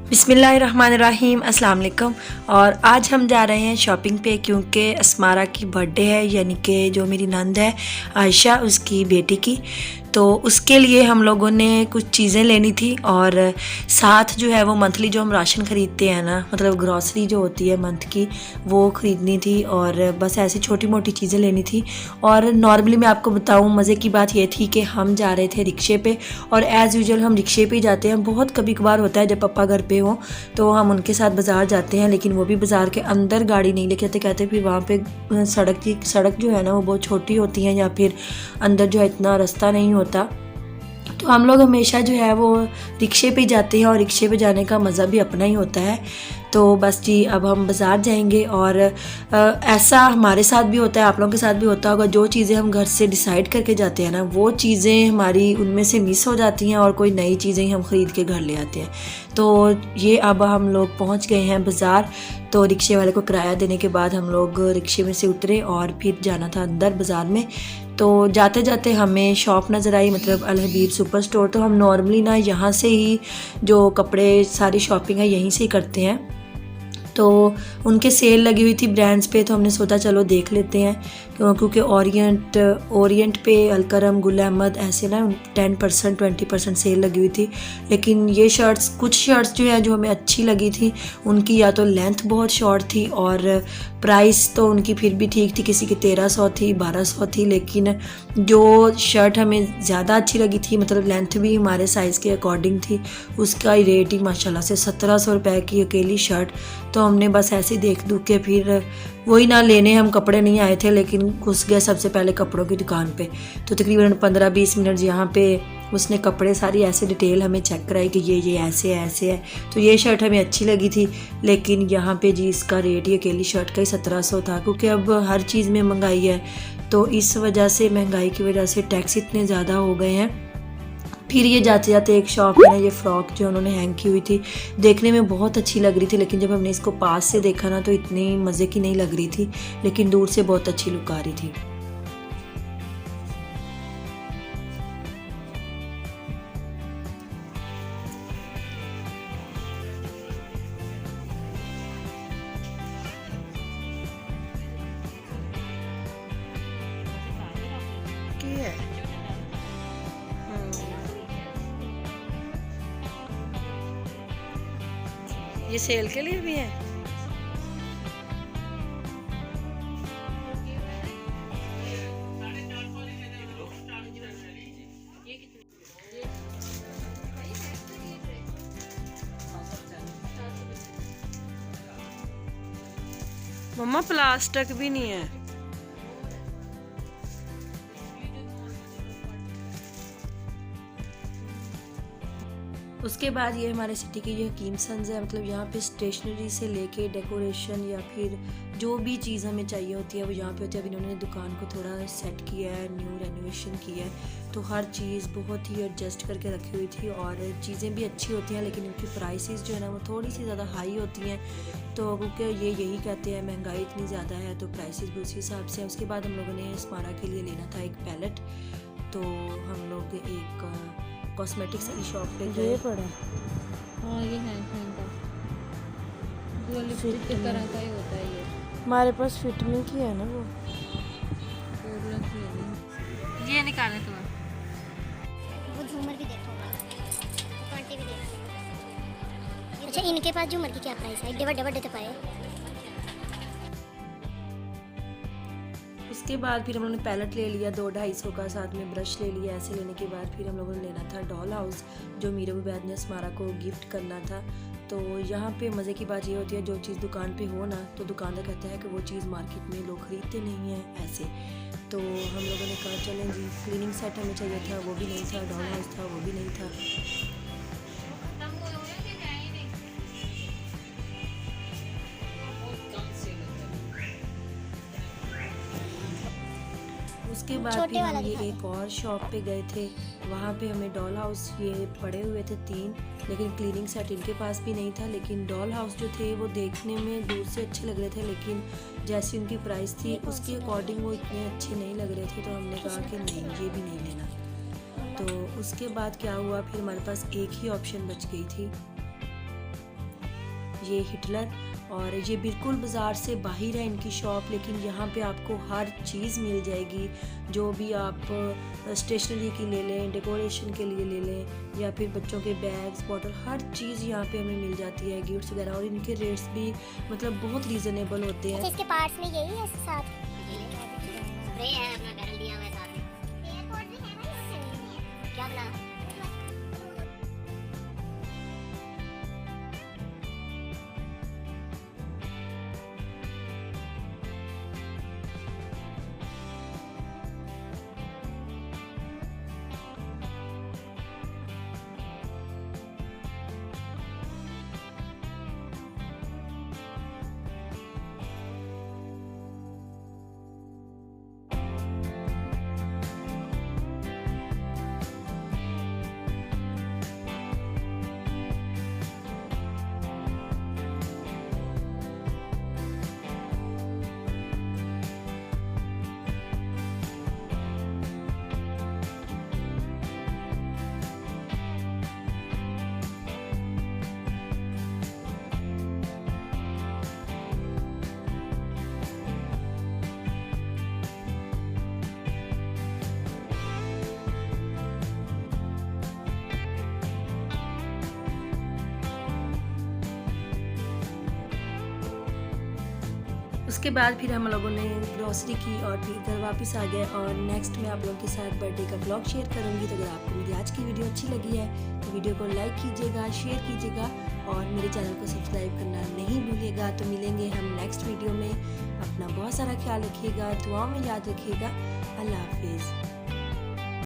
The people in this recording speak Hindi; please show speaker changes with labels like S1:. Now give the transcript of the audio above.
S1: बिस्मिल्लाहिर्रहमानिर्रहीम, अस्सलाम वालेकुम। और आज हम जा रहे हैं शॉपिंग पे क्योंकि अस्मारा की बर्थडे है, यानी कि जो मेरी नंद है आयशा, उसकी बेटी की। तो उसके लिए हम लोगों ने कुछ चीज़ें लेनी थी और साथ जो है वो मंथली जो हम राशन ख़रीदते हैं ना, मतलब ग्रॉसरी जो होती है मंथ की, वो ख़रीदनी थी। और बस ऐसी छोटी मोटी चीज़ें लेनी थी। और नॉर्मली मैं आपको बताऊं, मज़े की बात ये थी कि हम जा रहे थे रिक्शे पे, और एज़ यूजुअल हम रिक्शे पे ही जाते हैं। बहुत कभी कभार होता है जब पापा घर पे हो तो हम उनके साथ बाज़ार जाते हैं, लेकिन वो भी बाज़ार के अंदर गाड़ी नहीं लेके आते। कहते फिर वहाँ पे सड़क जो है ना वो बहुत छोटी होती है, या फिर अंदर जो है इतना रास्ता नहीं होता। तो हम लोग हमेशा जो है वो रिक्शे पे जाते हैं, और रिक्शे पे जाने का मज़ा भी अपना ही होता है। तो बस जी, अब हम बाज़ार जाएंगे। और ऐसा हमारे साथ भी होता है, आप लोगों के साथ भी होता होगा, जो चीज़ें हम घर से डिसाइड करके जाते हैं ना, वो चीज़ें हमारी उनमें से मिस हो जाती हैं और कोई नई चीज़ें हम ख़रीद के घर ले आते हैं। तो ये अब हम लोग पहुंच गए हैं बाज़ार। तो रिक्शे वाले को किराया देने के बाद हम लोग रिक्शे में से उतरे और फिर जाना था अंदर बाज़ार में। तो जाते जाते हमें शॉप नज़र आई, मतलब अल हबीब सुपर स्टोर। तो हम नॉर्मली ना यहाँ से ही जो कपड़े सारी शॉपिंग है यहीं से ही करते हैं। तो उनके सेल लगी हुई थी ब्रांड्स पे, तो हमने सोचा चलो देख लेते हैं, क्योंकि ओरिएंट पे, अलकरम, गुल अहमद, ऐसे ना 10% 20% सेल लगी हुई थी। लेकिन ये कुछ शर्ट्स जो है जो हमें अच्छी लगी थी, उनकी या तो लेंथ बहुत शॉर्ट थी और प्राइस तो उनकी फिर भी ठीक थी, किसी की 1300 थी, 1200 थी। लेकिन जो शर्ट हमें ज़्यादा अच्छी लगी थी, मतलब लेंथ भी हमारे साइज़ के अकॉर्डिंग थी, उसका रेट ही माशाल्लाह से 1700 रुपये की अकेली शर्ट। तो हमने बस ऐसे देख दूख के फिर वही ना लेने, हम कपड़े नहीं आए थे, लेकिन घुस गए सबसे पहले कपड़ों की दुकान पे। तो तकरीबन 15-20 मिनट यहाँ पे उसने कपड़े सारी ऐसे डिटेल हमें चेक कराई कि ये ऐसे है। तो ये शर्ट हमें अच्छी लगी थी, लेकिन यहाँ पे जी इसका रेट ही अकेली शर्ट का ही 1700 था। क्योंकि अब हर चीज़ में महंगाई है, तो इस वजह से, महंगाई की वजह से टैक्स इतने ज़्यादा हो गए हैं। फिर ये जाते जाते एक शॉप है ना, ये फ़्रॉक जो उन्होंने हैंग की हुई थी, देखने में बहुत अच्छी लग रही थी, लेकिन जब हमने इसको पास से देखा ना तो इतनी मज़े की नहीं लग रही थी, लेकिन दूर से बहुत अच्छी लुक आ रही थी। ये सेल के लिए भी है। मम्मा प्लास्टिक भी नहीं है। उसके बाद ये हमारे सिटी के ये हकीम सन्स है, मतलब यहाँ पे स्टेशनरी से लेके डेकोरेशन या फिर जो भी चीज़ हमें चाहिए होती है वो यहाँ पे होती है। अब इन्होंने दुकान को थोड़ा सेट किया है, न्यू रेनोवेशन किया है, तो हर चीज़ बहुत ही एडजस्ट करके रखी हुई थी। और चीज़ें भी अच्छी होती हैं, लेकिन इनकी प्राइसेस जो है ना वो थोड़ी सी ज़्यादा हाई होती हैं। तो क्योंकि ये यही कहते हैं महंगाई इतनी ज़्यादा है, तो प्राइसेस भी उसी हिसाब से हैं। उसके बाद हम लोगों ने स्मारा के लिए लेना था एक पैलेट, तो हम लोग एक कॉस्मेटिक्स की शॉप पे गए।
S2: पड़ा। हाँ, ये है का जो लिपस्टिक की तरह का ही होता है। ये
S1: हमारे पास फिटमिंग की है ना वो।
S2: ये निकाले तो
S3: वो झूमर भी देखो, कांटे भी देखो। अच्छा, इनके पास झूमर की क्या प्राइस है? डबल देते पाए।
S1: उसके बाद फिर हम लोगों ने पैलेट ले लिया 200-250 का, साथ में ब्रश ले लिया। ऐसे लेने के बाद फिर हम लोगों ने लेना था डॉल हाउस, जो मीरा बैद ने स्मारा को गिफ्ट करना था। तो यहाँ पे मज़े की बात ये होती है, जो चीज़ दुकान पे हो ना, तो दुकानदार कहता है कि वो चीज़ मार्केट में लोग ख़रीदते नहीं हैं ऐसे। तो हम लोगों ने कहा चलें जी, क्लीनिंग सेट हमें चाहिए था, वो भी नहीं था, डॉल हाउस था, वो भी नहीं था। उसके बाद फिर हम ये एक और शॉप पे गए थे, वहाँ पे हमें डॉल हाउस ये पड़े हुए थे 3, लेकिन क्लीनिंग सेट इनके पास भी नहीं था। लेकिन डॉल हाउस जो थे वो देखने में दूर से अच्छे लग रहे थे, लेकिन जैसी उनकी प्राइस थी उसके अकॉर्डिंग वो इतने अच्छे नहीं लग रहे थे। तो हमने कहा कि नहीं, ये भी नहीं लेना। तो उसके बाद क्या हुआ, फिर हमारे पास एक ही ऑप्शन बच गई थी। ये हिटलर, और ये बिल्कुल बाज़ार से बाहर है इनकी शॉप, लेकिन यहाँ पे आपको हर चीज़ मिल जाएगी। जो भी आप स्टेशनरी की ले लें, डेकोरेशन के लिए ले लें, या फिर बच्चों के बैग्स, बॉटल, हर चीज़ यहाँ पे हमें मिल जाती है, गिफ्ट्स वगैरह। और इनके रेट्स भी मतलब बहुत रीज़नेबल होते हैं।
S3: इसके पार्ट्स में यही है साथ स्प्रे है, अपना बैरल दिया हुआ है साथ में। एयरपोर्ट भी है ना, क्या बना
S1: उसके बाद फिर हम लोगों ने ग्रॉसरी की और फिर घर वापस आ गए। और नेक्स्ट मैं आप लोगों के साथ बर्थडे का ब्लॉग शेयर करूंगी। तो अगर आपको मेरी आज की वीडियो अच्छी लगी है तो वीडियो को लाइक कीजिएगा, शेयर कीजिएगा और मेरे चैनल को सब्सक्राइब करना नहीं भूलिएगा। तो मिलेंगे हम नेक्स्ट वीडियो में। अपना बहुत सारा ख्याल रखिएगा, दुआओं में याद रखिएगा। अल्लाह हाफिज़।